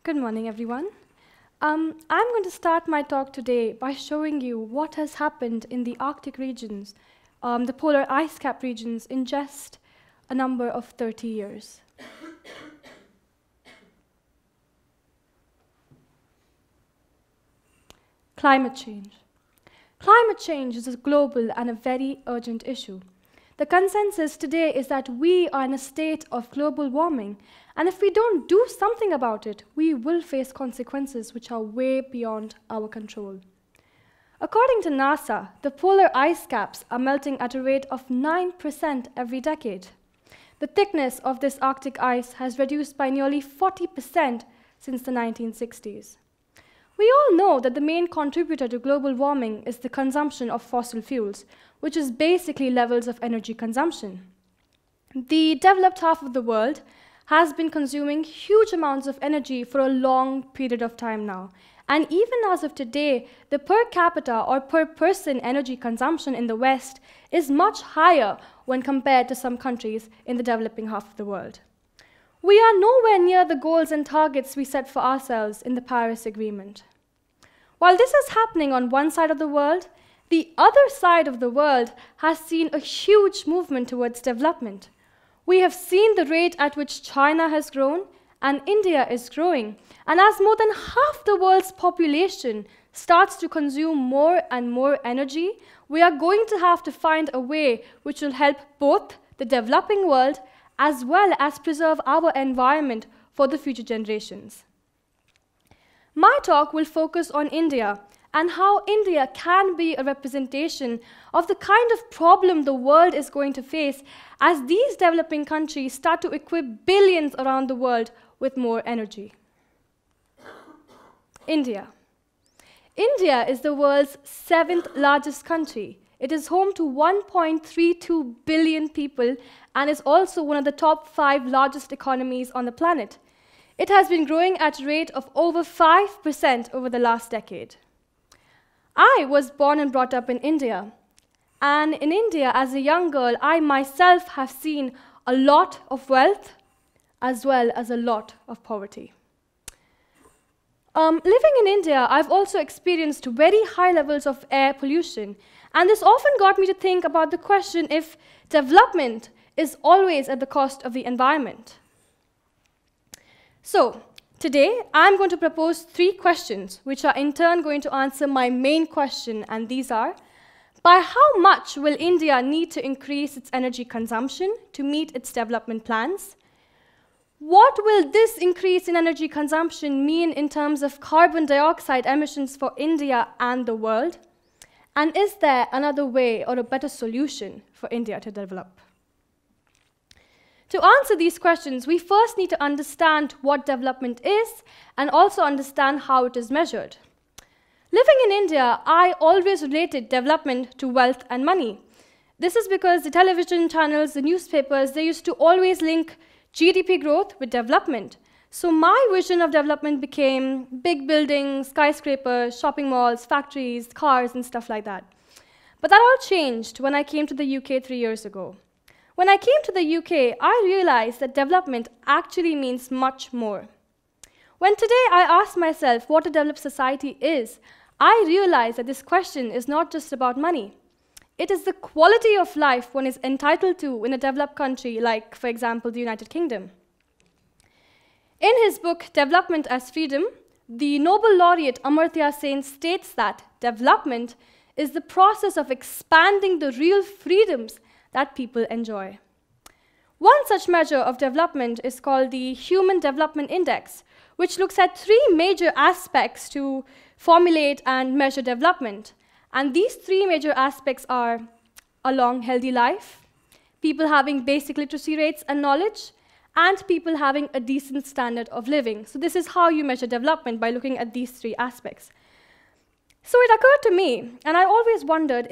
Good morning, everyone. I'm going to start my talk today by showing you what has happened in the Arctic regions, the polar ice cap regions, in just a number of 30 years. Climate change. Climate change is a global and a very urgent issue. The consensus today is that we are in a state of global warming, and if we don't do something about it, we will face consequences which are way beyond our control. According to NASA, the polar ice caps are melting at a rate of 9% every decade. The thickness of this Arctic ice has reduced by nearly 40% since the 1960s. We all know that the main contributor to global warming is the consumption of fossil fuels, which is basically levels of energy consumption. The developed half of the world has been consuming huge amounts of energy for a long period of time now. And even as of today, the per capita or per person energy consumption in the West is much higher when compared to some countries in the developing half of the world. We are nowhere near the goals and targets we set for ourselves in the Paris Agreement. While this is happening on one side of the world, the other side of the world has seen a huge movement towards development. We have seen the rate at which China has grown and India is growing. And as more than half the world's population starts to consume more and more energy, we are going to have to find a way which will help both the developing world as well as preserve our environment for the future generations. My talk will focus on India and how India can be a representation of the kind of problem the world is going to face as these developing countries start to equip billions around the world with more energy. India. India is the world's 7th largest country. It is home to 1.32 billion people and is also one of the top 5 largest economies on the planet. It has been growing at a rate of over 5% over the last decade. I was born and brought up in India. And in India, as a young girl, I myself have seen a lot of wealth as well as a lot of poverty. Living in India, I've also experienced very high levels of air pollution. And this often got me to think about the question if development is always at the cost of the environment. So, today, I'm going to propose 3 questions, which are in turn going to answer my main question, and these are, by how much will India need to increase its energy consumption to meet its development plans? What will this increase in energy consumption mean in terms of carbon dioxide emissions for India and the world? And is there another way or a better solution for India to develop? To answer these questions, we first need to understand what development is and also understand how it is measured. Living in India, I always related development to wealth and money. This is because the television channels, the newspapers, they used to always link GDP growth with development. So my vision of development became big buildings, skyscrapers, shopping malls, factories, cars, and stuff like that. But that all changed when I came to the UK 3 years ago. When I came to the UK, I realized that development actually means much more. When today I ask myself what a developed society is, I realize that this question is not just about money. It is the quality of life one is entitled to in a developed country like, for example, the United Kingdom. In his book, Development as Freedom, the Nobel laureate Amartya Sen states that development is the process of expanding the real freedoms that people enjoy. One such measure of development is called the Human Development Index, which looks at 3 major aspects to formulate and measure development. And these 3 major aspects are a long, healthy life, people having basic literacy rates and knowledge, and people having a decent standard of living. So this is how you measure development, by looking at these 3 aspects. So it occurred to me, and I always wondered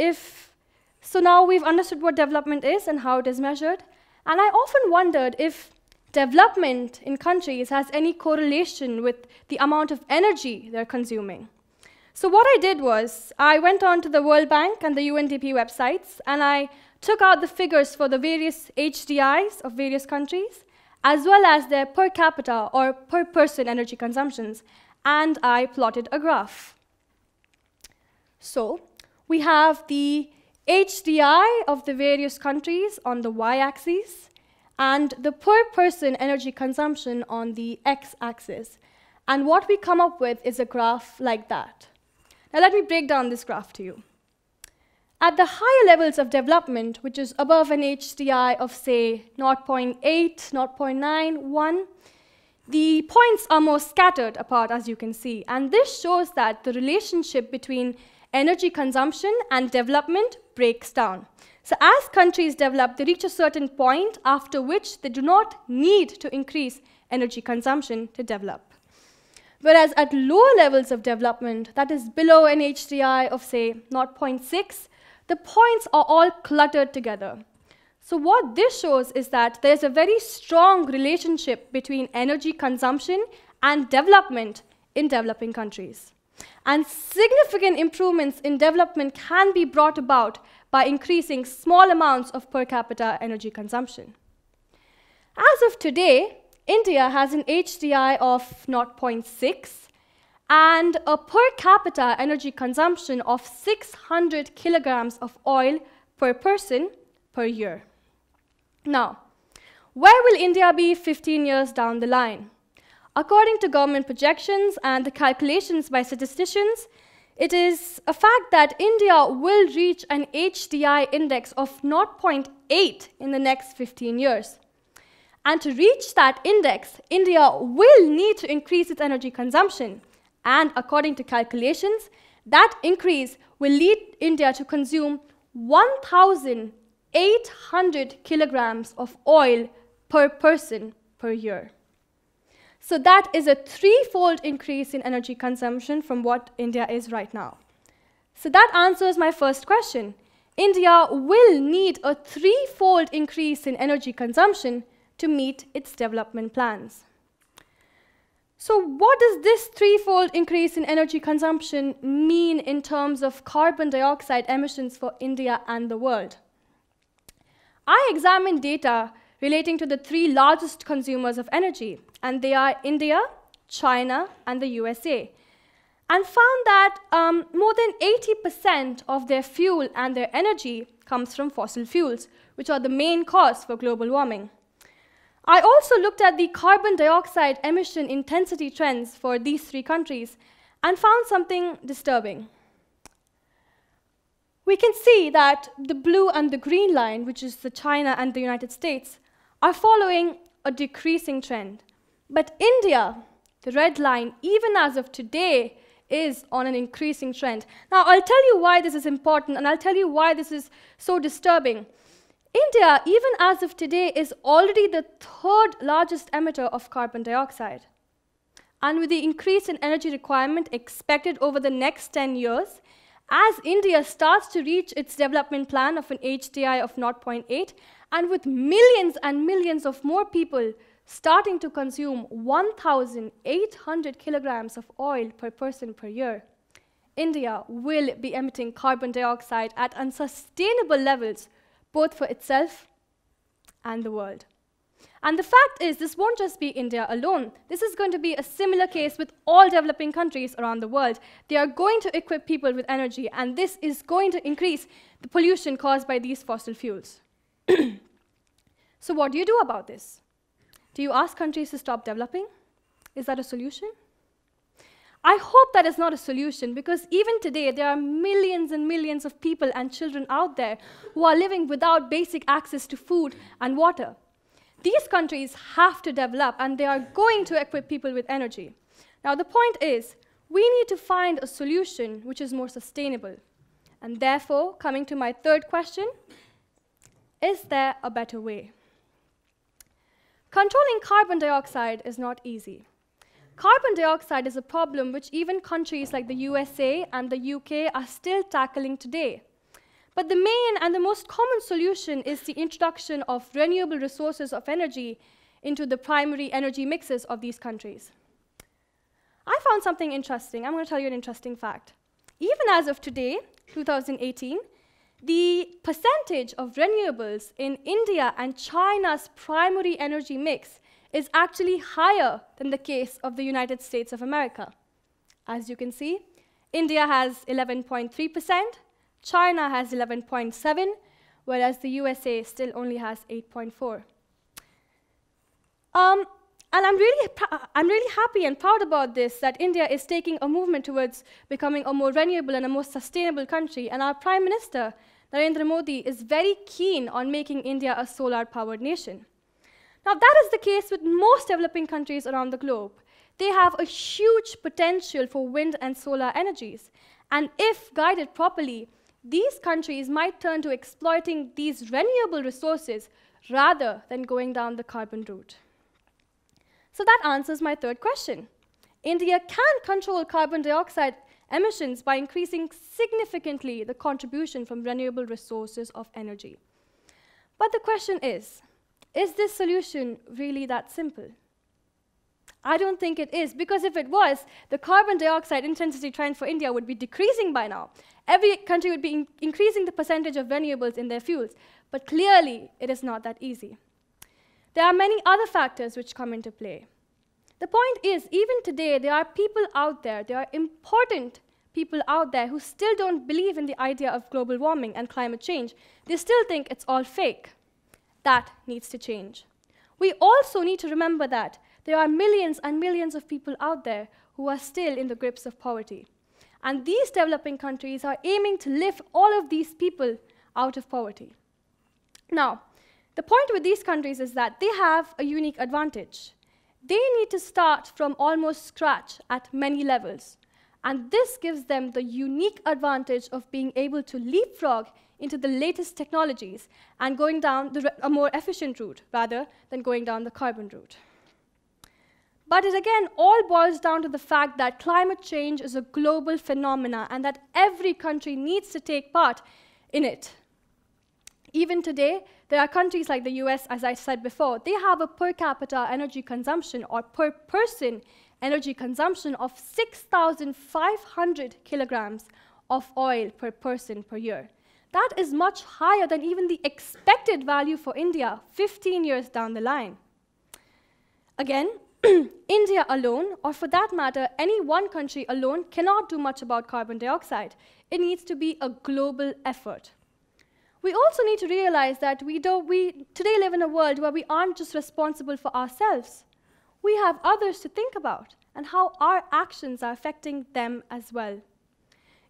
so now we've understood what development is and how it is measured, and I often wondered if development in countries has any correlation with the amount of energy they're consuming. So what I did was, I went on to the World Bank and the UNDP websites, and I took out the figures for the various HDIs of various countries, as well as their per capita or per person energy consumptions, and I plotted a graph. So we have the HDI of the various countries on the y-axis and the per person energy consumption on the x-axis. And what we come up with is a graph like that. Now let me break down this graph to you. At the higher levels of development, which is above an HDI of, say, 0.8, 0.9, 1, the points are more scattered apart, as you can see. And this shows that the relationship between energy consumption and development breaks down. So as countries develop, they reach a certain point after which they do not need to increase energy consumption to develop. Whereas at lower levels of development, that is below an HDI of, say, 0.6, the points are all cluttered together. So what this shows is that there's a very strong relationship between energy consumption and development in developing countries. And significant improvements in development can be brought about by increasing small amounts of per capita energy consumption. As of today, India has an HDI of 0.6 and a per capita energy consumption of 600 kilograms of oil per person per year. Now, where will India be 15 years down the line? According to government projections and the calculations by statisticians, it is a fact that India will reach an HDI index of 0.8 in the next 15 years. And to reach that index, India will need to increase its energy consumption. And according to calculations, that increase will lead India to consume 1,800 kilograms of oil per person per year. So that is a threefold increase in energy consumption from what India is right now. So that answers my first question. India will need a threefold increase in energy consumption to meet its development plans. So what does this threefold increase in energy consumption mean in terms of carbon dioxide emissions for India and the world? I examined data relating to the three largest consumers of energy, and they are India, China, and the USA, and found that more than 80% of their fuel and their energy comes from fossil fuels, which are the main cause for global warming. I also looked at the carbon dioxide emission intensity trends for these three countries and found something disturbing. We can see that the blue and the green line, which is the China and the United States, are following a decreasing trend. But India, the red line, even as of today, is on an increasing trend. Now, I'll tell you why this is important, and I'll tell you why this is so disturbing. India, even as of today, is already the third largest emitter of carbon dioxide. And with the increase in energy requirement expected over the next 10 years, as India starts to reach its development plan of an HDI of 0.8, and with millions and millions of more people starting to consume 1,800 kilograms of oil per person per year, India will be emitting carbon dioxide at unsustainable levels, both for itself and the world. And the fact is, this won't just be India alone. This is going to be a similar case with all developing countries around the world. They are going to equip people with energy, and this is going to increase the pollution caused by these fossil fuels. So what do you do about this? Do you ask countries to stop developing? Is that a solution? I hope that is not a solution, because even today there are millions and millions of people and children out there who are living without basic access to food and water. These countries have to develop, and they are going to equip people with energy. Now, the point is, we need to find a solution which is more sustainable. And therefore, coming to my third question, is there a better way? Controlling carbon dioxide is not easy. Carbon dioxide is a problem which even countries like the USA and the UK are still tackling today. But the main and the most common solution is the introduction of renewable resources of energy into the primary energy mixes of these countries. I found something interesting. I'm going to tell you an interesting fact. Even as of today, 2018, the percentage of renewables in India and China's primary energy mix is actually higher than the case of the United States of America. As you can see, India has 11.3%, China has 11.7%, whereas the USA still only has 8.4%. And I'm really happy and proud about this, that India is taking a movement towards becoming a more renewable and a more sustainable country. And our Prime Minister, Narendra Modi, is very keen on making India a solar-powered nation. Now, that is the case with most developing countries around the globe. They have a huge potential for wind and solar energies. And if guided properly, these countries might turn to exploiting these renewable resources rather than going down the carbon route. So that answers my third question. India can control carbon dioxide emissions by increasing significantly the contribution from renewable resources of energy. But the question is this solution really that simple? I don't think it is, because if it was, the carbon dioxide intensity trend for India would be decreasing by now. Every country would be increasing the percentage of renewables in their fuels. But clearly, it is not that easy. There are many other factors which come into play. The point is, even today, there are people out there, there are important people out there who still don't believe in the idea of global warming and climate change. They still think it's all fake. That needs to change. We also need to remember that there are millions and millions of people out there who are still in the grips of poverty. And these developing countries are aiming to lift all of these people out of poverty. Now, the point with these countries is that they have a unique advantage. They need to start from almost scratch at many levels. And this gives them the unique advantage of being able to leapfrog into the latest technologies and going down a more efficient route rather than going down the carbon route. But it again all boils down to the fact that climate change is a global phenomenon and that every country needs to take part in it. Even today, there are countries like the US, as I said before, they have a per capita energy consumption or per person energy consumption of 6,500 kilograms of oil per person per year. That is much higher than even the expected value for India 15 years down the line. Again, India alone, or for that matter, any one country alone, cannot do much about carbon dioxide. It needs to be a global effort. We also need to realize that we today live in a world where we aren't just responsible for ourselves. We have others to think about and how our actions are affecting them as well.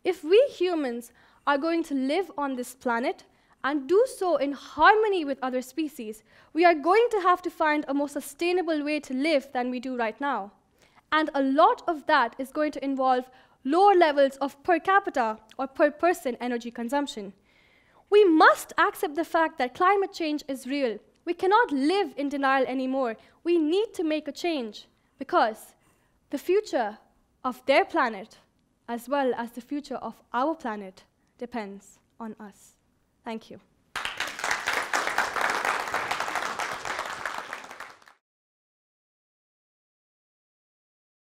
If we humans are going to live on this planet and do so in harmony with other species, we are going to have to find a more sustainable way to live than we do right now. And a lot of that is going to involve lower levels of per capita or per person energy consumption. We must accept the fact that climate change is real. We cannot live in denial anymore. We need to make a change because the future of their planet, as well as the future of our planet, depends on us. Thank you.